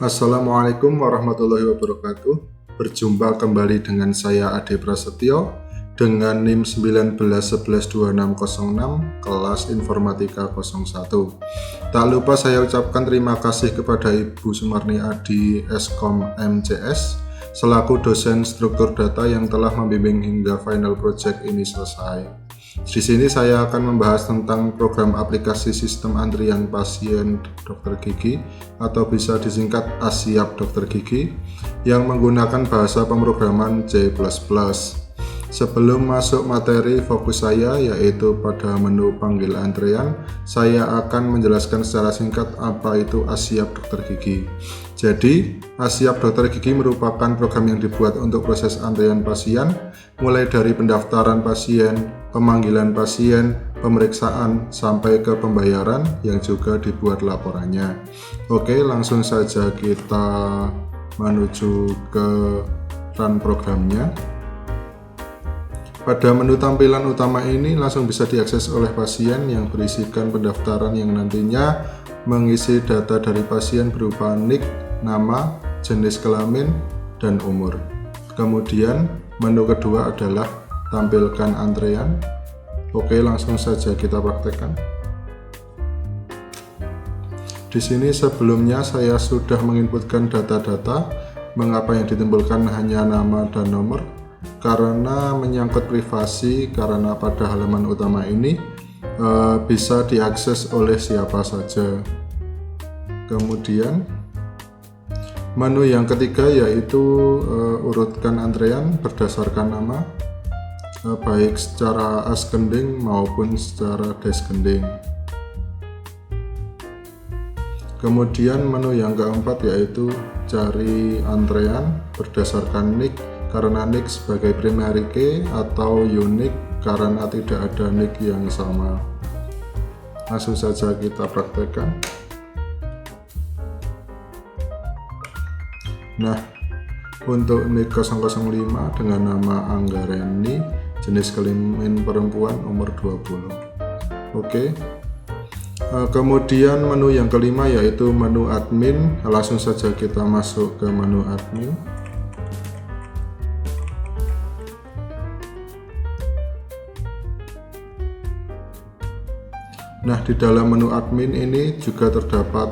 Assalamualaikum warahmatullahi wabarakatuh. Berjumpa kembali dengan saya Ade Prasetyo dengan NIM 19112606 kelas Informatika 01. Tak lupa saya ucapkan terima kasih kepada Ibu Sumarni Adi Eskom MCS selaku dosen struktur data yang telah membimbing hingga final project ini selesai. Di sini saya akan membahas tentang program aplikasi sistem antrian pasien dokter gigi atau bisa disingkat ASIAP dokter gigi yang menggunakan bahasa pemrograman C++. Sebelum masuk materi, fokus saya yaitu pada menu panggil antrean. Saya akan menjelaskan secara singkat apa itu ASIAP dokter gigi. Jadi, ASIAP dokter gigi merupakan program yang dibuat untuk proses antrean pasien, mulai dari pendaftaran pasien, pemanggilan pasien, pemeriksaan, sampai ke pembayaran yang juga dibuat laporannya. Oke, langsung saja kita menuju ke run programnya. Pada menu tampilan utama ini langsung bisa diakses oleh pasien yang berisikan pendaftaran yang nantinya mengisi data dari pasien berupa NIK, nama, jenis kelamin, dan umur. Kemudian menu kedua adalah tampilkan antrean. Oke, langsung saja kita praktekkan. Di sini sebelumnya saya sudah menginputkan data-data. Mengapa yang ditimbulkan hanya nama dan nomor? Karena menyangkut privasi, karena pada halaman utama ini bisa diakses oleh siapa saja. Kemudian menu yang ketiga yaitu urutkan antrean berdasarkan nama, baik secara ascending maupun secara descending. Kemudian menu yang keempat yaitu cari antrean berdasarkan NIK, karena NIK sebagai primary key atau unique karena tidak ada NIK yang sama. Langsung saja kita praktekkan. Nah, untuk NIK 005 dengan nama Anggareni, jenis kelamin perempuan, umur 20. Oke. Kemudian menu yang kelima yaitu menu admin. Langsung saja kita masuk ke menu admin. Nah, di dalam menu admin ini juga terdapat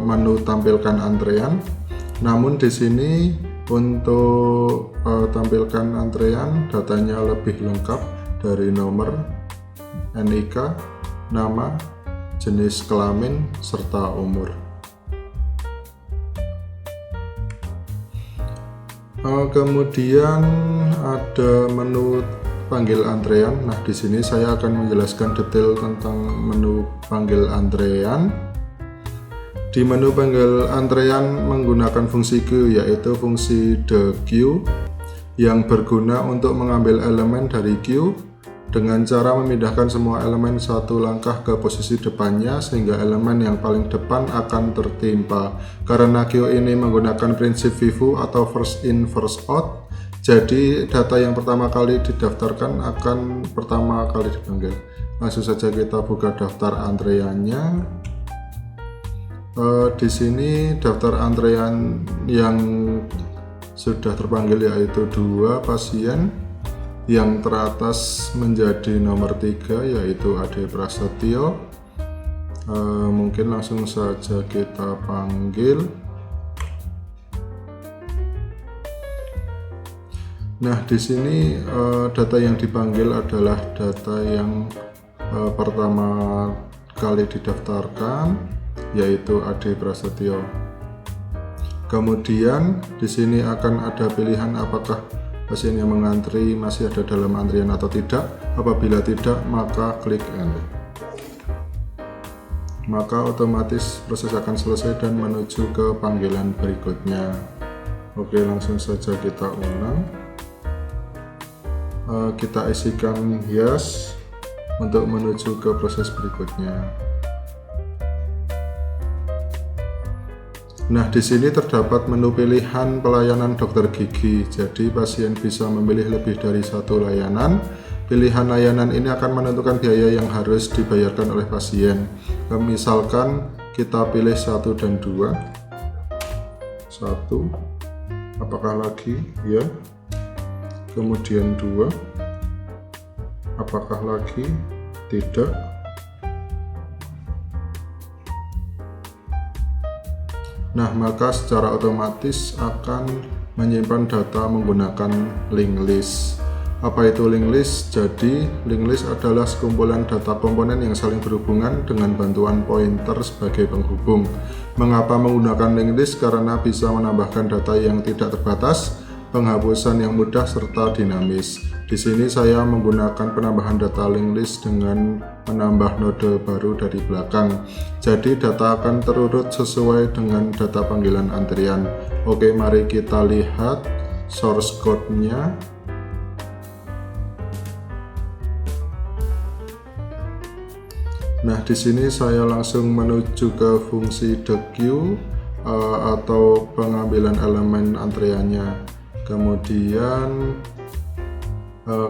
menu tampilkan antrean. Namun di sini untuk tampilkan antrean datanya lebih lengkap dari nomor, NIK, nama, jenis kelamin, serta umur. Kemudian ada menu panggil antrean. Nah, di sini saya akan menjelaskan detail tentang menu panggil antrean. Di menu panggil antrean menggunakan fungsi queue, yaitu fungsi the queue yang berguna untuk mengambil elemen dari queue dengan cara memindahkan semua elemen satu langkah ke posisi depannya sehingga elemen yang paling depan akan tertimpa. Karena queue ini menggunakan prinsip FIFO atau first in first out, jadi data yang pertama kali didaftarkan akan pertama kali dipanggil. Langsung saja kita buka daftar antreannya. Di sini daftar antrean yang sudah terpanggil yaitu 2 pasien. Yang teratas menjadi nomor 3 yaitu Ade Prasetyo. Mungkin langsung saja kita panggil. Nah, di sini data yang dipanggil adalah data yang pertama kali didaftarkan, yaitu Ade Prasetyo. Kemudian di sini akan ada pilihan apakah pasien yang mengantri masih ada dalam antrian atau tidak. Apabila tidak, maka klik End. Maka otomatis proses akan selesai dan menuju ke panggilan berikutnya. Oke, langsung saja kita ulang. Kita isikan yes untuk menuju ke proses berikutnya. Nah, di sini terdapat menu pilihan pelayanan dokter gigi. Jadi pasien bisa memilih lebih dari satu layanan. Pilihan layanan ini akan menentukan biaya yang harus dibayarkan oleh pasien. Misalkan kita pilih 1 dan 2. 1, apakah lagi? Ya. Kemudian 2, apakah lagi? Tidak. Nah, maka secara otomatis akan menyimpan data menggunakan linked list. Apa itu linked list? Jadi, linked list adalah sekumpulan data komponen yang saling berhubungan dengan bantuan pointer sebagai penghubung. Mengapa menggunakan linked list? Karena bisa menambahkan data yang tidak terbatas, penghapusan yang mudah, serta dinamis. Di sini saya menggunakan penambahan data linked list dengan menambah node baru dari belakang. Jadi data akan terurut sesuai dengan data panggilan antrian. Oke, mari kita lihat source code-nya. Nah, di sini saya langsung menuju ke fungsi the queue atau pengambilan elemen antriannya. Kemudian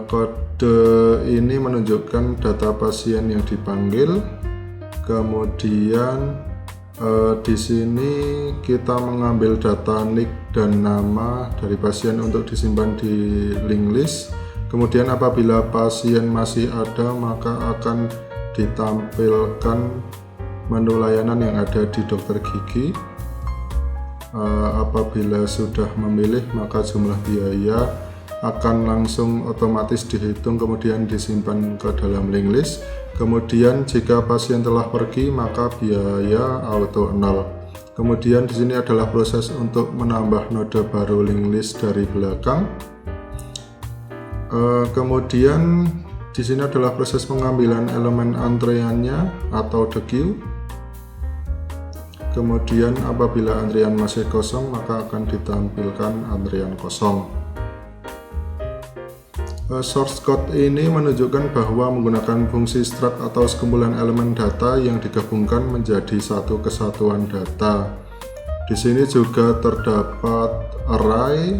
kode ini menunjukkan data pasien yang dipanggil. Kemudian di sini kita mengambil data nick dan nama dari pasien untuk disimpan di linked list. Kemudian apabila pasien masih ada, maka akan ditampilkan menu layanan yang ada di dokter gigi. Apabila sudah memilih, maka jumlah biaya akan langsung otomatis dihitung kemudian disimpan ke dalam linked list. Kemudian jika pasien telah pergi, maka biaya auto 0. Kemudian di sini adalah proses untuk menambah node baru linked list dari belakang. Kemudian di sini adalah proses pengambilan elemen antreannya atau the queue. Kemudian apabila antrian masih kosong, maka akan ditampilkan antrian kosong. Source code ini menunjukkan bahwa menggunakan fungsi struct atau sekumpulan elemen data yang digabungkan menjadi satu kesatuan data. Di sini juga terdapat array,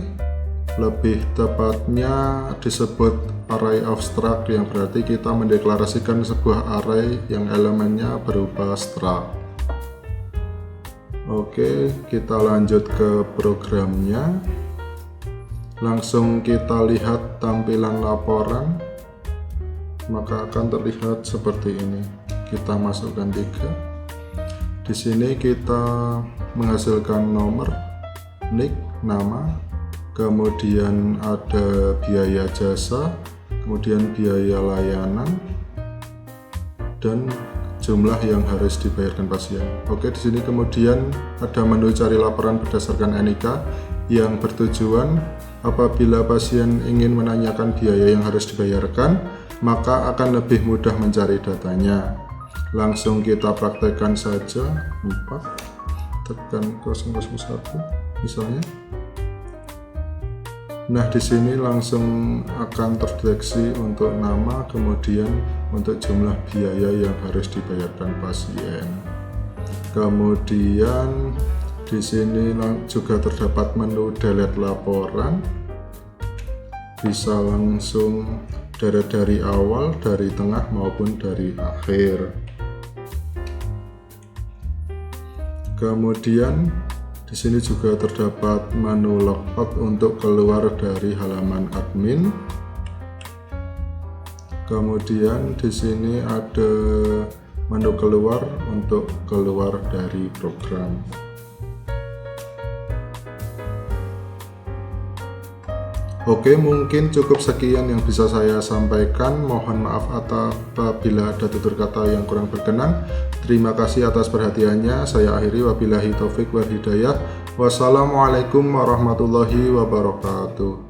lebih tepatnya disebut array of struct, yang berarti kita mendeklarasikan sebuah array yang elemennya berupa struct. Oke, kita lanjut ke programnya. Langsung kita lihat tampilan laporan, maka akan terlihat seperti ini. Kita masukkan 3. Di sini kita menghasilkan nomor, nick, nama, kemudian ada biaya jasa, kemudian biaya layanan, dan jumlah yang harus dibayarkan pasien. Oke, di sini kemudian ada menu cari laporan berdasarkan NIK yang bertujuan apabila pasien ingin menanyakan biaya yang harus dibayarkan, maka akan lebih mudah mencari datanya. Langsung kita praktekkan saja. 4, tekan 001 misalnya. Nah, di sini langsung akan terdeteksi untuk nama, kemudian untuk jumlah biaya yang harus dibayarkan pasien. Kemudian di sini juga terdapat menu delete laporan. Bisa langsung dari awal, dari tengah maupun dari akhir. Kemudian di sini juga terdapat menu logout untuk keluar dari halaman admin. Kemudian di sini ada menu keluar untuk keluar dari program. Oke, mungkin cukup sekian yang bisa saya sampaikan. Mohon maaf apabila ada tutur kata yang kurang berkenan. Terima kasih atas perhatiannya. Saya akhiri, wabillahi taufik wal hidayah. Wassalamualaikum warahmatullahi wabarakatuh.